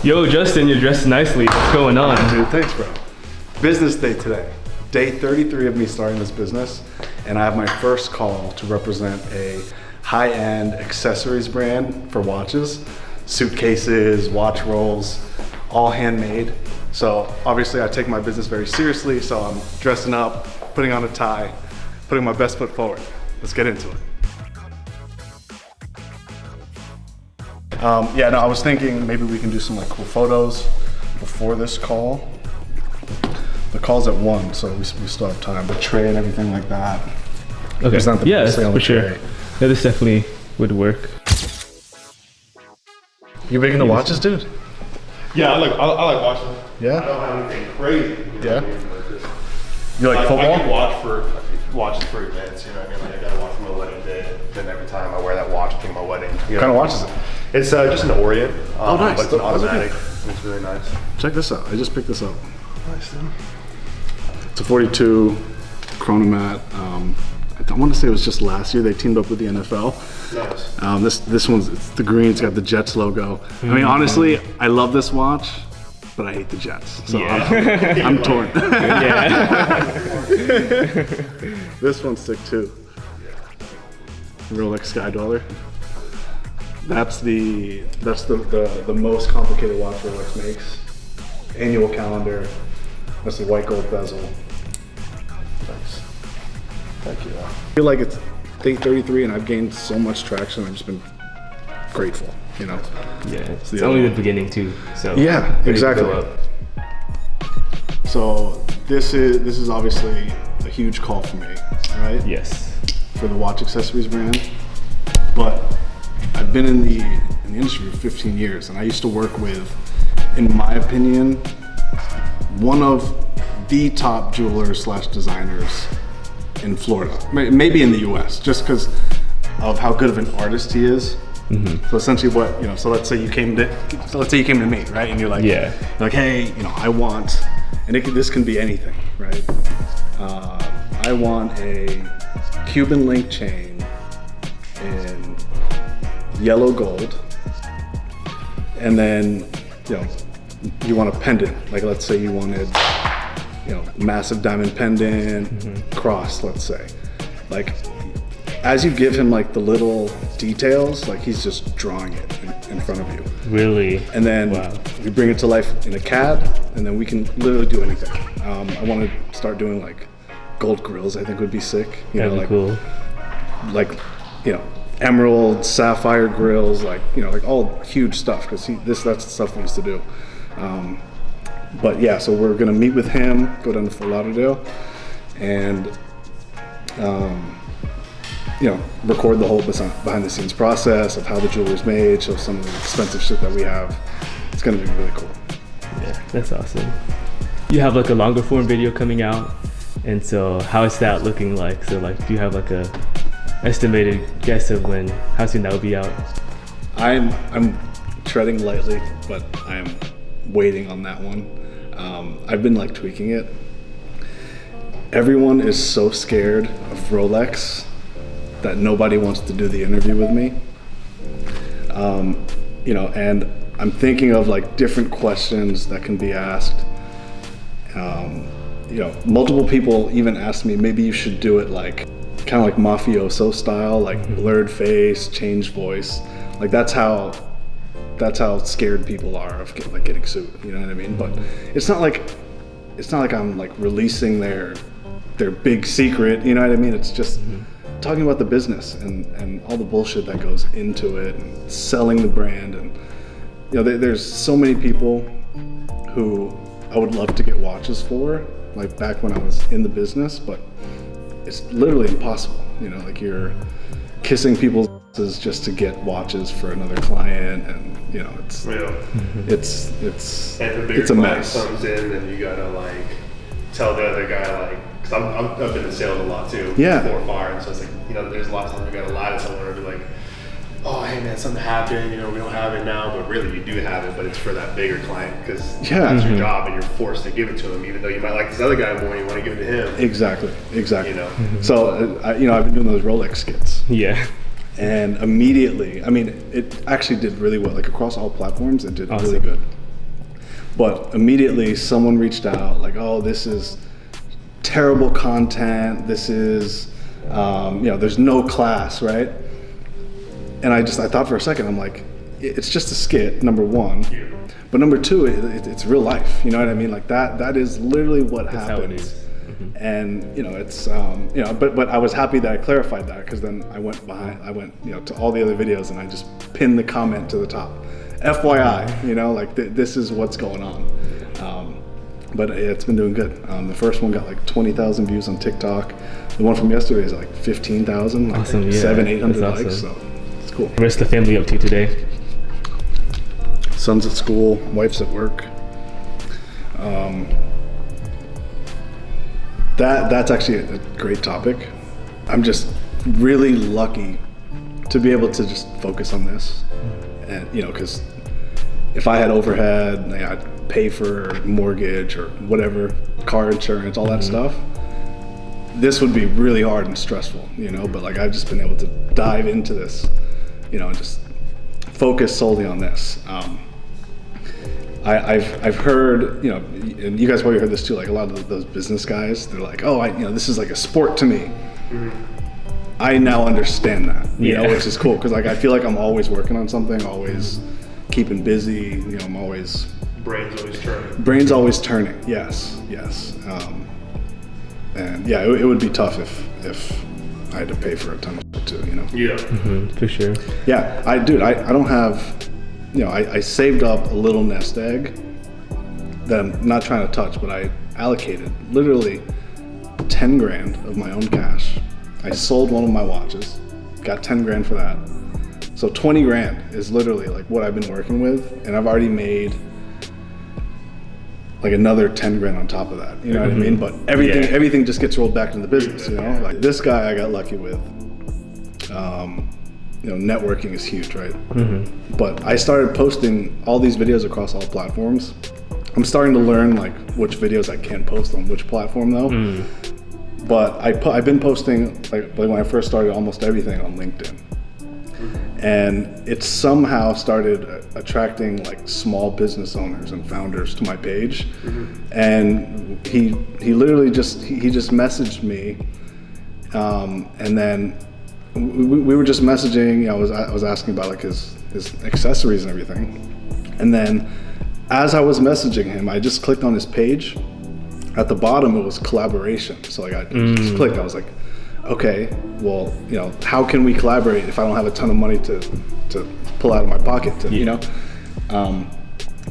Yo, Justin, you're dressed nicely. What's going on? Dude, thanks, bro. Business day today. Day 33 of me starting this business, and I have my first call to represent a high-end accessories brand for watches, suitcases, watch rolls, all handmade. So obviously I take my business very seriously, so I'm dressing up, putting on a tie, putting my best foot forward. Let's get into it. I was thinking maybe we can do some like cool photos before this call. The call's at 1, so we still have time. The tray and everything like that. Okay, yeah, for sure. Tray. Yeah, this definitely would work. You big into watches, dude? Yeah, I like watching. Yeah? I don't have anything crazy. Yeah? What I mean? But just, You like football? I can watches for events, you know what I mean? Like I gotta watch for my wedding day. Then every time I wear that watch, I think my wedding. What kind of watch is it? It's just an Orient. Oh, nice. But it's an Those are automatic. good. It's really nice. Check this out. I just picked this up. Nice, dude. It's a 42 chronomat. I want to say it was just last year they teamed up with the NFL. Nice. This one's it's the green. It's got the Jets logo. I mean, honestly, I love this watch, but I hate the Jets. So Yeah. I'm torn. Yeah. This one's sick too. Rolex Sky Dweller. That's the most complicated watch Rolex makes. Annual calendar. That's the white gold bezel. Nice. Thank you. I feel like it's day 33 and I've gained so much traction. I've just been grateful, you know. Yeah, it's only the beginning too. So Yeah, ready to exactly. go up. So this is obviously a huge call for me, right? Yes. For the watch accessories brand. But I've been in the industry for 15 years and I used to work with, in my opinion, one of the top jewelers / designers in Florida, maybe in the US, just because of how good of an artist he is. Mm-hmm. So essentially so let's say you came to me, right? And you're like, Yeah. you're like, hey, I want, and this can be anything, right? I want a Cuban link chain in yellow gold, and then, you want a pendant, like let's say you wanted, massive diamond pendant, cross, let's say. Like, as you give him like the little details, like he's just drawing it in front of you. Really? And then we bring it to life in a CAD, and then we can literally do anything. I want to start doing like gold grills. I think would be sick. That'd be cool. Like, emerald, sapphire grills, like all huge stuff. Because that's the stuff we used to do. But yeah, so we're gonna meet with him, go down to Fort Lauderdale, and record the whole behind the scenes process of how the jewelry's made, show some of the expensive shit that we have. It's gonna be really cool. Yeah, that's awesome. You have like a longer form video coming out, and so how is that looking like? So like, do you have like a estimated guess of how soon that will be out? I'm treading lightly, but I am waiting on that one. I've been like tweaking it. Everyone is so scared of Rolex that nobody wants to do the interview with me. And I'm thinking of like different questions that can be asked. Multiple people even asked me, maybe you should do it like kind of like mafioso style, like blurred face, changed voice. Like that's how scared people are of getting sued. You know what I mean? But it's not like I'm like releasing their big secret. You know what I mean? It's just talking about the business and all the bullshit that goes into it, and selling the brand. And there's so many people who I would love to get watches for, like back when I was in the business, but it's literally impossible. Like you're kissing people's asses just to get watches for another client, and it's And it's the bigger it's a client mess. comes in, and you gotta like tell the other guy like, because I've been in sales a lot too. Yeah. Before fire, and so it's like there's a lot of times you gotta lie to someone or be like, oh hey man, something happened. We don't have it now, but really you do have it, but it's for that bigger client because that's your job, and you're forced to give it to him, even though you might like this other guy more. You want to give it to him. Exactly. So I've been doing those Rolex skits. Yeah. And immediately, I mean, it actually did really well. Like across all platforms, it did Awesome. really good. But immediately someone reached out like, oh, this is terrible content. This is, there's no class, right? And I thought for a second, I'm like, it's just a skit, number one. Yeah. But number two, it's real life. You know what I mean? Like that is literally what That's happens. how it is. Mm-hmm. And it's but I was happy that I clarified that, because then I went to all the other videos and I just pinned the comment to the top. FYI, this is what's going on. But it's been doing good. The first one got like 20,000 views on TikTok. The one from yesterday is like 15,000, like awesome, yeah. 800 likes. Awesome. So it's cool. What is the family up to today? Son's at school, wife's at work. That's actually a great topic. I'm just really lucky to be able to just focus on this, and because if I had overhead, I'd pay for mortgage or whatever, car insurance, all that stuff, this would be really hard and stressful, but like I've just been able to dive into this, and just focus solely on this. I've heard, and you guys probably heard this too, like a lot of those business guys, they're like, oh, this is like a sport to me. Mm-hmm. I now understand that, which is cool, because like I feel like I'm always working on something, always keeping busy, I'm always... Brain's always turning, yes. And yeah, it would be tough if I had to pay for a ton of shit too, Yeah. Mm-hmm, for sure. Yeah, I don't have... I saved up a little nest egg that I'm not trying to touch, but I allocated literally 10 grand of my own cash. I sold one of my watches, got 10 grand for that. So 20 grand is literally like what I've been working with, and I've already made like another 10 grand on top of that. You know what I mean? But everything just gets rolled back into the business, Like this guy I got lucky with. Networking is huge, right? Mm-hmm. But I started posting all these videos across all platforms. I'm starting to learn like which videos I can post on which platform though. Mm. But I've been posting like when I first started almost everything on LinkedIn. And it somehow started attracting like small business owners and founders to my page. Mm-hmm. And he literally just messaged me, and then we were just messaging. I was asking about like his accessories and everything, and then as I was messaging him, I just clicked on his page. At the bottom, it was collaboration. So like I just clicked. I was like, okay, well, how can we collaborate if I don't have a ton of money to pull out of my pocket?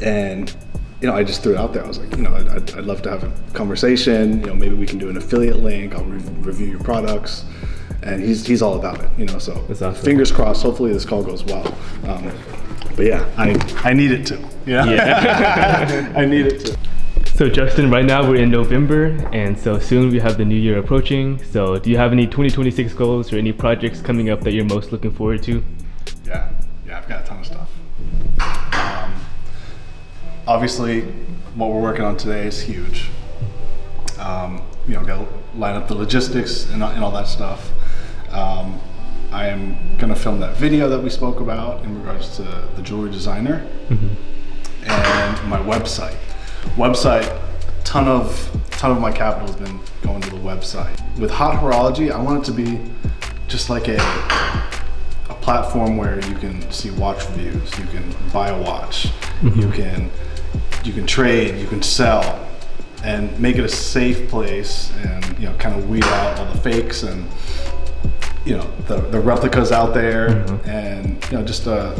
And I just threw it out there. I was like, I'd love to have a conversation. Maybe we can do an affiliate link. I'll review your products. And he's all about it, so awesome. Fingers crossed, hopefully this call goes well. But yeah, I need it to, Yeah. I need it to. So Justin, right now we're in November, and so soon we have the new year approaching. So do you have any 2026 goals or any projects coming up that you're most looking forward to? Yeah, I've got a ton of stuff. Obviously, what we're working on today is huge. Got to line up the logistics and all that stuff. I am going to film that video that we spoke about in regards to the jewelry designer, and my website. Ton of my capital has been going to the website. With Hot Horology, I want it to be just like a platform where you can see watch reviews, you can buy a watch, you can trade, you can sell, and make it a safe place, and kind of weed out all the fakes and the replicas out there, and just a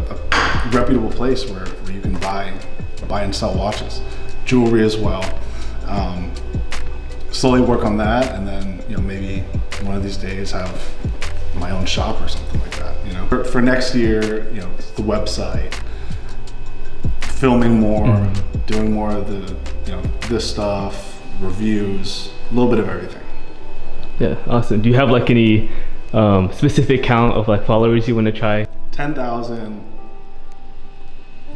reputable place where you can buy and sell watches, jewelry as well. Slowly work on that, and then maybe one of these days have my own shop or something like that. For next year, the website, filming more, doing more of the this stuff, reviews, a little bit of everything. Yeah, awesome. Do you have like any specific count of like followers you want to try? 10,000.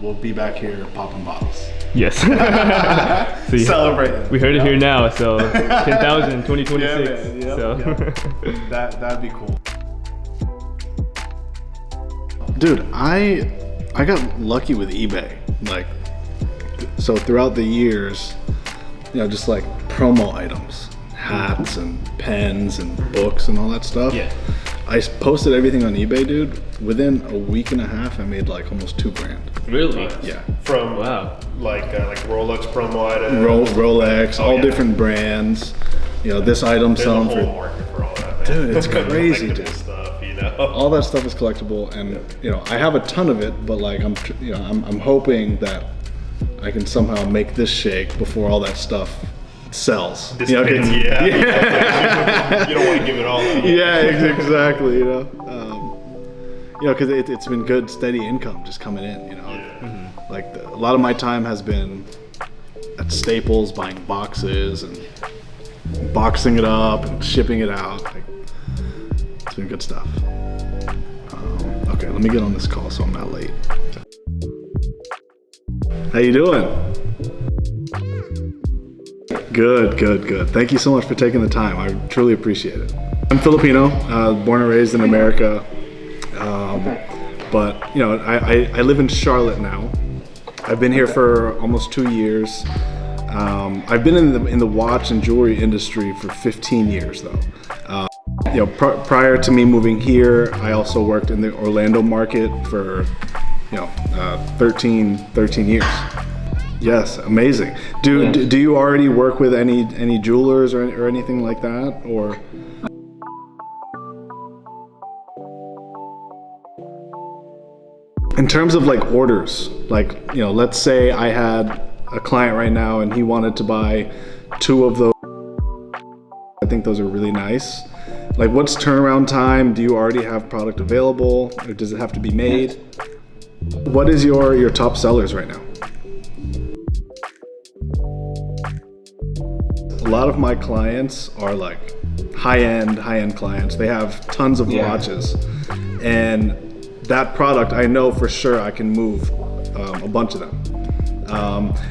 We'll be back here popping bottles. Yes. So celebrating. We heard it here now. So 10,000, 2026. Yeah, so that'd be cool. Dude, I got lucky with eBay. Like so throughout the years, just like promo items, hats and pens and books and all that stuff. Yeah. I posted everything on eBay, dude. Within a week and a half, I made like almost $2,000. Really? Yeah. From Wow. like Rolex promo items. Rolex, all different brands. This item There's selling a whole for. market for all that, man. Dude, it's crazy, Collectible dude. stuff, All that stuff is collectible, and I have a ton of it, but like I'm hoping that I can somehow make this shake before all that stuff sells. Dissipates, yeah. You don't want to give it all up. Yeah, exactly. Because it's been good, steady income just coming in. Like a lot of my time has been at Staples buying boxes and boxing it up and shipping it out. Like, it's been good stuff. Okay, let me get on this call so I'm not late. How you doing? Good. Thank you so much for taking the time. I truly appreciate it. I'm Filipino, born and raised in America. But I live in Charlotte now. I've been here for almost 2 years. I've been in the watch and jewelry industry for 15 years though. Prior to me moving here, I also worked in the Orlando market for 13 years. Yes, amazing. Do you already work with any jewelers or anything like that, or? In terms of like orders, like let's say I had a client right now and he wanted to buy 2 of those. I think those are really nice. Like, what's turnaround time? Do you already have product available, or does it have to be made? What is your top sellers right now? A lot of my clients are like high-end clients. They have tons of watches, and that product I know for sure I can move a bunch of them.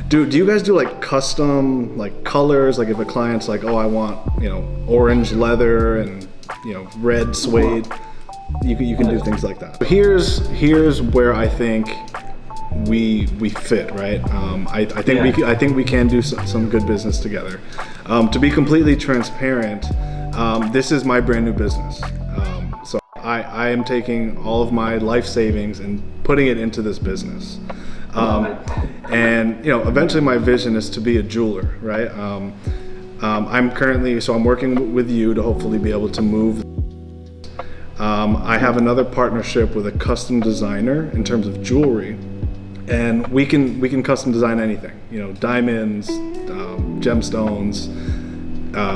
Do you guys do like custom like colors? Like if a client's like, oh, I want orange leather and red suede, you can do things like that. Here's where I think we fit, right? I think we can do some good business together. To be completely transparent, this is my brand new business. So I am taking all of my life savings and putting it into this business. And eventually my vision is to be a jeweler, right? I'm working with you to hopefully be able to move. I have another partnership with a custom designer in terms of jewelry, and we can custom design anything, diamonds, gemstones,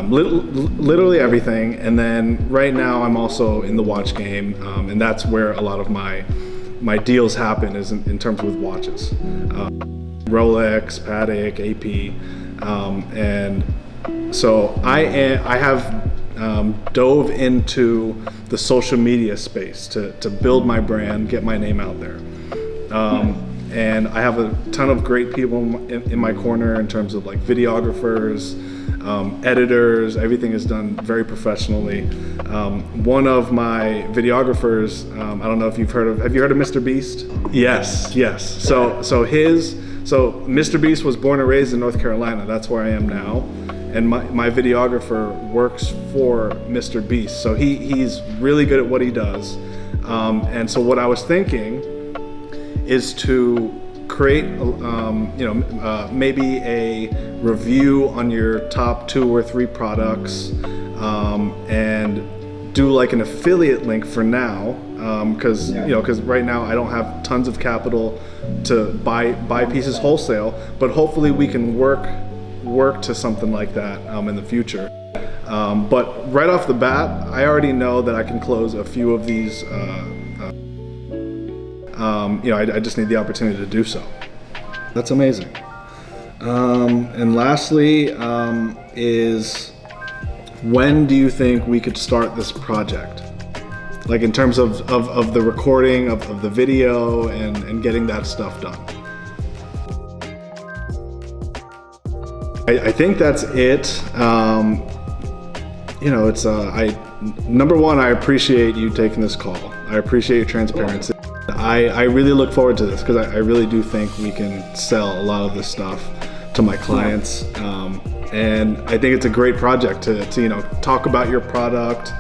literally everything. And then right now I'm also in the watch game, and that's where a lot of my deals happen is in terms with watches. Rolex, Patek, AP, and so I have dove into the social media space to build my brand, get my name out there. And I have a ton of great people in my corner in terms of like videographers, editors. Everything is done very professionally. One of my videographers, I don't know if have you heard of Mr. Beast? Yes. So Mr. Beast was born and raised in North Carolina. That's where I am now. And my videographer works for Mr. Beast. So he's really good at what he does. And so what I was thinking is to create, maybe a review on your top 2 or 3 products, and do like an affiliate link for now, because right now I don't have tons of capital to buy pieces wholesale, but hopefully we can work to something like that in the future. But right off the bat, I already know that I can close a few of these. I just need the opportunity to do so. That's amazing. And lastly, is when do you think we could start this project? Like in terms of the recording of the video and getting that stuff done. I think that's it. Number one, I appreciate you taking this call. I appreciate your transparency. I really look forward to this because I really do think we can sell a lot of this stuff to my clients. And I think it's a great project to you know, talk about your product,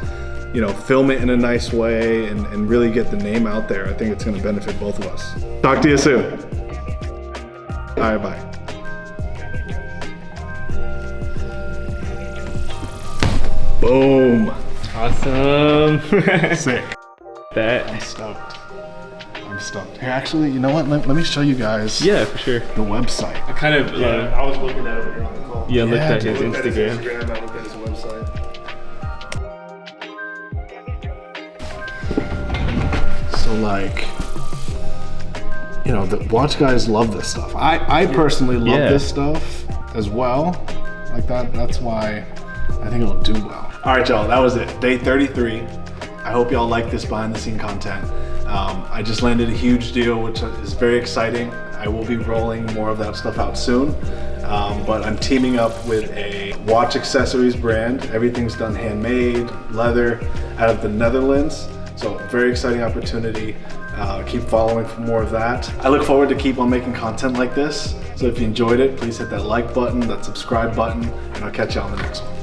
you know, film it in a nice way and really get the name out there. I think it's going to benefit both of us. Talk to you soon. All right, bye. Boom. Awesome. Sick. That. I'm stoked. I'm stoked. Here, actually, you know what? Let me show you guys. Yeah, for sure. The website. I kind of I was looking at it when you were on the call. looked at his I looked at his Instagram. Instagram, I looked at his website. So like, you know, the watch guys love this stuff. I personally love this stuff as well. Like that's why I think it'll do well. All right, y'all, that was it. Day 33. I hope y'all like this behind the scene content. I just landed a huge deal, which is very exciting. I will be rolling more of that stuff out soon. But I'm teaming up with a watch accessories brand. Everything's done handmade, leather, out of the Netherlands. So very exciting opportunity. Keep following for more of that. I look forward to keep on making content like this. So if you enjoyed it, please hit that like button, that subscribe button, and I'll catch you on the next one.